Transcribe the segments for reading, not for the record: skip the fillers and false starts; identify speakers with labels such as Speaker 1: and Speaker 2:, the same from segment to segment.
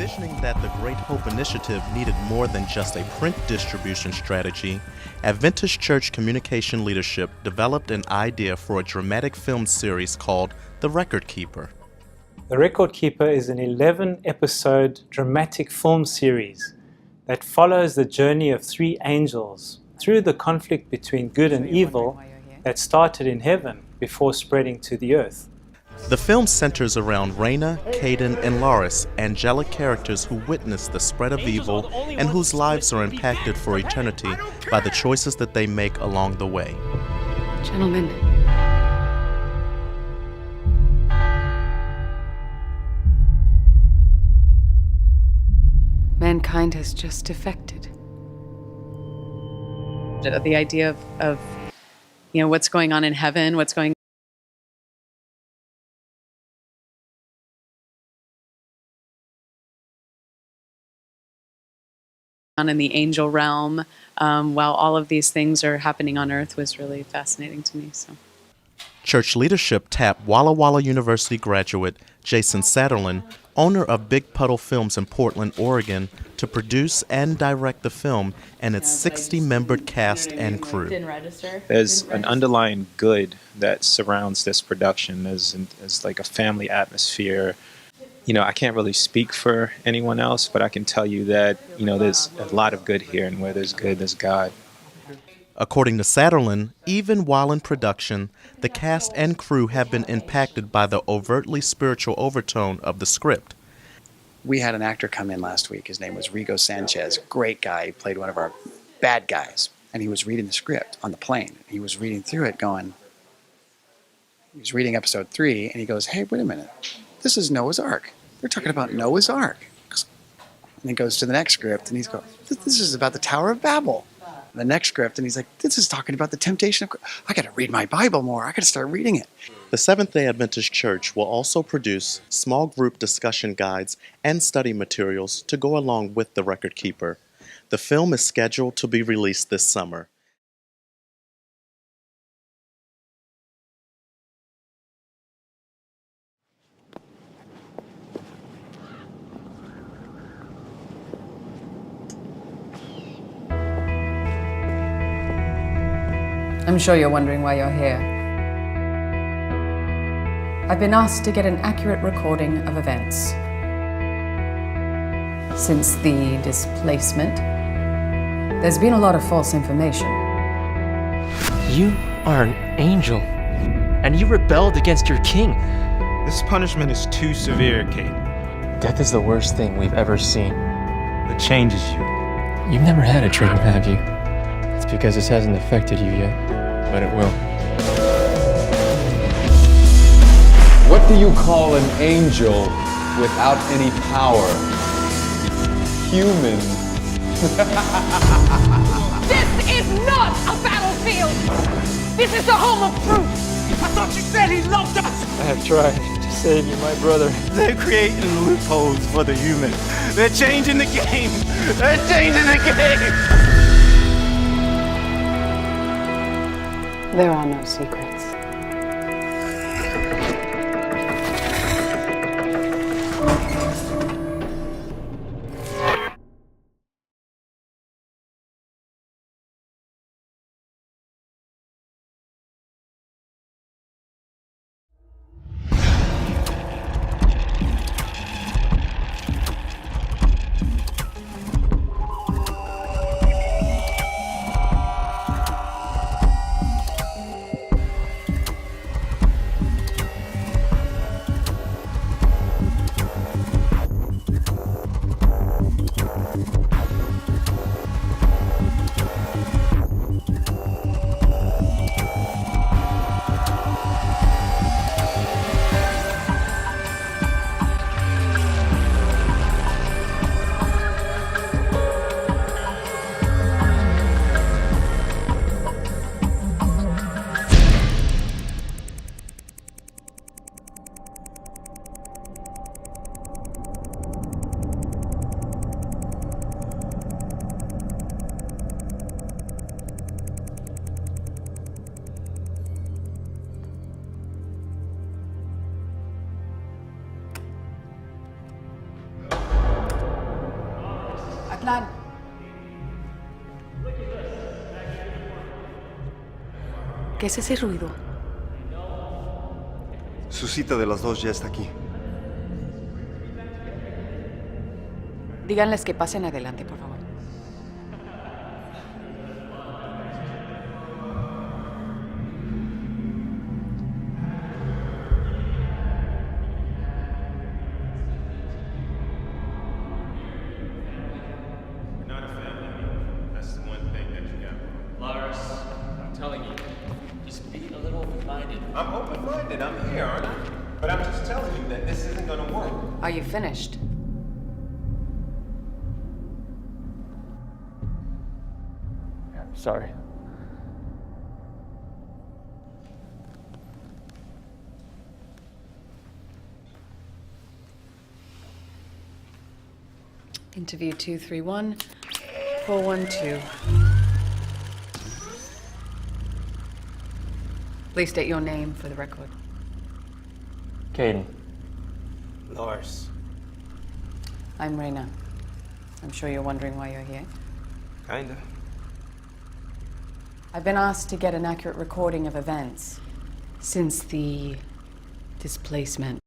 Speaker 1: Envisioning that the Great Hope Initiative needed more than just a print distribution strategy, Adventist Church Communication Leadership developed an idea for a dramatic film series called The Record Keeper.
Speaker 2: The Record Keeper is an 11-episode dramatic film series that follows the journey of three angels through the conflict between good and evil that started in heaven before spreading to the earth.
Speaker 1: The film centers around Raina, Caden, and Loris, angelic characters who witness the spread of evil and whose lives are impacted for eternity by the choices that they make along the way.
Speaker 3: Gentlemen. Mankind has just defected.
Speaker 4: The idea of what's going on in heaven, what's going on in the angel realm, while all of these things are happening on earth, was really fascinating to me. So,
Speaker 1: Church leadership tapped Walla Walla University graduate Jason Satterlin, owner of Big Puddle Films in Portland, Oregon, to produce and direct the film and its 60-membered cast and crew.
Speaker 5: There's an underlying good that surrounds this production. There's like a family atmosphere. I can't really speak for anyone else, but I can tell you that, there's a lot of good here, and where there's good, there's God.
Speaker 1: According to Satterlin, even while in production, the cast and crew have been impacted by the overtly spiritual overtone of the script.
Speaker 6: We had an actor come in last week. His name was Rigo Sanchez. Great guy. He played one of our bad guys. And he was reading the script on the plane. He was reading through it he was reading episode 3, and he goes, "Hey, wait a minute. This is Noah's Ark. They're talking about Noah's Ark." And he goes to the next script, and he's going, "This is about the Tower of Babel." And the next script, and he's like, "This is talking about the temptation of..." I got to read my Bible more. I got to start reading it.
Speaker 1: The Seventh-day Adventist Church will also produce small group discussion guides and study materials to go along with The Record Keeper. The film is scheduled to be released this summer.
Speaker 3: I'm sure you're wondering why you're here. I've been asked to get an accurate recording of events. Since the displacement, there's been a lot of false information.
Speaker 7: You are an angel, and you rebelled against your king.
Speaker 8: This punishment is too severe, Kate.
Speaker 7: Death is the worst thing we've ever seen.
Speaker 8: It changes you.
Speaker 7: You've never had a dream, have you? It's because this hasn't affected you yet, but it will.
Speaker 9: What do you call an angel without any power? Human.
Speaker 10: This is not a battlefield! This is the home of truth! I thought you said he loved us!
Speaker 7: I have tried to save you, my brother.
Speaker 8: They're creating loopholes for the human. They're changing the game. They're changing the game.
Speaker 3: There are no secrets. Plan. ¿Qué es ese ruido?
Speaker 11: Su cita de las 2 ya está aquí.
Speaker 3: Díganles que pasen adelante, por favor.
Speaker 5: We're not a family. That's the one thing that you got.
Speaker 7: Lars, I'm telling you, just be a little open-minded.
Speaker 8: I'm open-minded. I'm here, aren't I? But I'm just telling you that this isn't gonna work.
Speaker 3: Are you finished?
Speaker 7: Sorry.
Speaker 3: Interview 231, 412. Please state your name for the record.
Speaker 7: Caden.
Speaker 8: Lars.
Speaker 3: I'm Reyna. I'm sure you're wondering why you're here.
Speaker 8: Kinda.
Speaker 3: I've been asked to get an accurate recording of events since the displacement.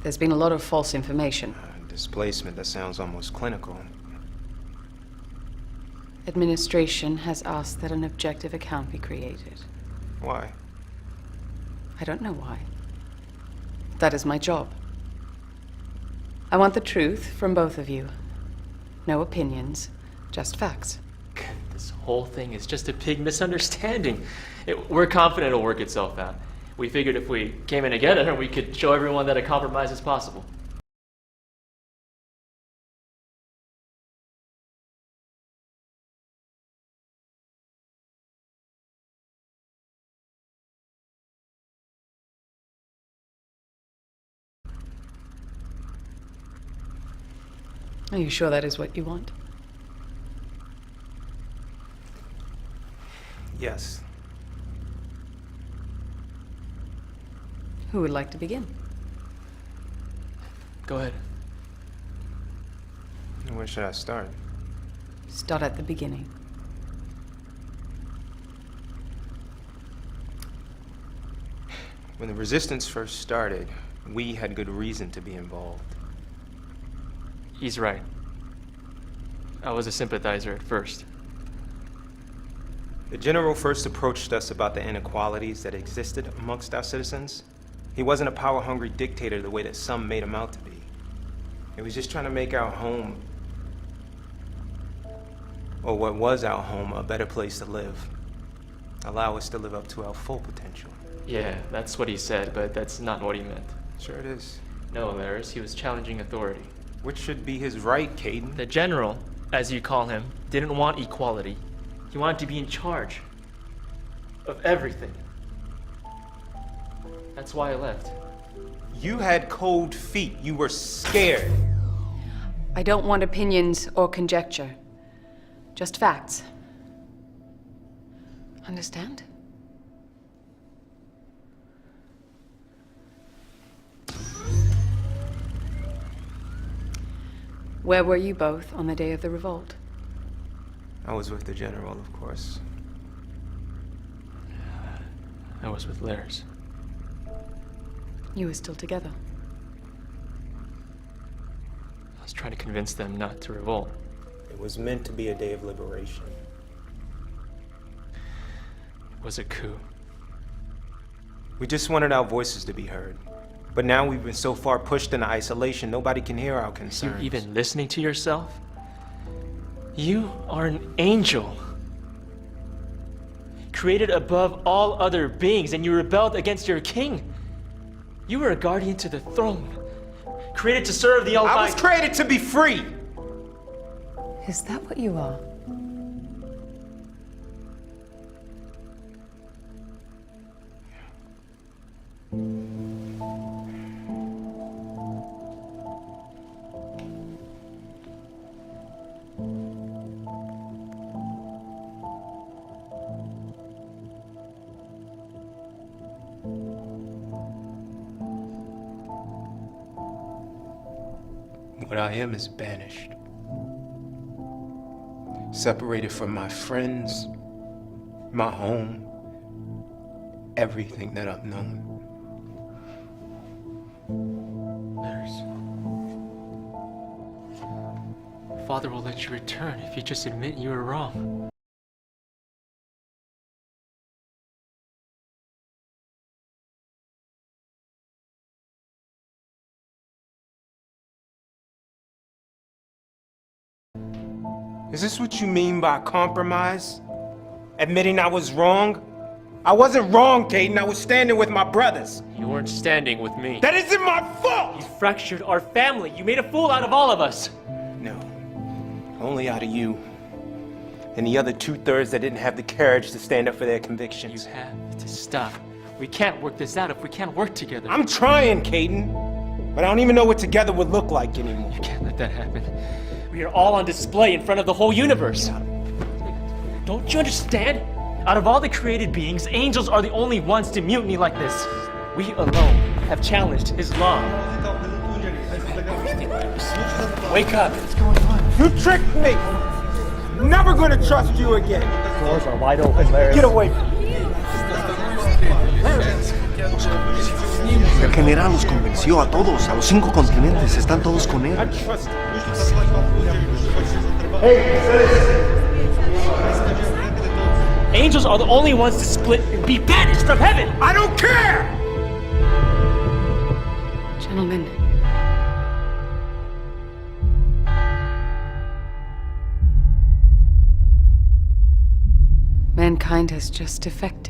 Speaker 3: There's been a lot of false information.
Speaker 8: Displacement, that sounds almost clinical.
Speaker 3: Administration has asked that an objective account be created.
Speaker 8: Why?
Speaker 3: I don't know why. That is my job. I want the truth from both of you. No opinions, just facts.
Speaker 7: This whole thing is just a big misunderstanding. We're confident it'll work itself out. We figured if we came in together, we could show everyone that a compromise is possible.
Speaker 3: Are you sure that is what you want?
Speaker 8: Yes.
Speaker 3: Who would like to begin?
Speaker 7: Go ahead.
Speaker 8: Where should I start?
Speaker 3: Start at the beginning.
Speaker 8: When the resistance first started, we had good reason to be involved.
Speaker 7: He's right. I was a sympathizer at first.
Speaker 8: The general first approached us about the inequalities that existed amongst our citizens. He wasn't a power-hungry dictator the way that some made him out to be. He was just trying to make our home, or what was our home, a better place to live. Allow us to live up to our full potential.
Speaker 7: Yeah, that's what he said, but that's not what he meant.
Speaker 8: Sure it is.
Speaker 7: No, Lars, he was challenging authority.
Speaker 8: Which should be his right, Caden.
Speaker 7: The general, as you call him, didn't want equality. He wanted to be in charge of everything. That's why I left.
Speaker 8: You had cold feet. You were scared.
Speaker 3: I don't want opinions or conjecture. Just facts. Understand? Where were you both on the day of the revolt?
Speaker 8: I was with the general, of course.
Speaker 7: I was with Lars.
Speaker 3: You were still together.
Speaker 7: I was trying to convince them not to revolt.
Speaker 8: It was meant to be a day of liberation.
Speaker 7: It was a coup.
Speaker 8: We just wanted our voices to be heard. But now we've been so far pushed into isolation, nobody can hear our concerns.
Speaker 7: You even listening to yourself? You are an angel. Created above all other beings, and you rebelled against your king. You were a guardian to the throne. Created to serve the Almighty.
Speaker 8: I was created to be free!
Speaker 3: Is that what you are?
Speaker 8: What I am is banished. Separated from my friends, my home, everything that I've known.
Speaker 7: Father will let you return if you just admit you were wrong.
Speaker 8: Is this what you mean by compromise? Admitting I was wrong? I wasn't wrong, Caden. I was standing with my brothers.
Speaker 7: You weren't standing with me.
Speaker 8: That isn't my fault!
Speaker 7: You fractured our family. You made a fool out of all of us.
Speaker 8: No. Only out of you. And the other 2/3 that didn't have the courage to stand up for their convictions.
Speaker 7: You have to stop. We can't work this out if we can't work together.
Speaker 8: I'm trying, Caden. But I don't even know what together would look like anymore.
Speaker 7: You can't let that happen. We are all on display in front of the whole universe. Don't you understand? Out of all the created beings, angels are the only ones to mutiny like this. We alone have challenged his law.
Speaker 8: Wake up. What's going on? You tricked me. I'm never gonna trust you again.
Speaker 7: Doors are wide open, Larry.
Speaker 8: Get away from me.
Speaker 11: El general los convenció a todos, a los 5 continentes, están todos con él.
Speaker 8: I trust you.
Speaker 7: Angels are the only ones to split and be banished from heaven.
Speaker 8: I don't care!
Speaker 3: Gentlemen. Mankind has just defected.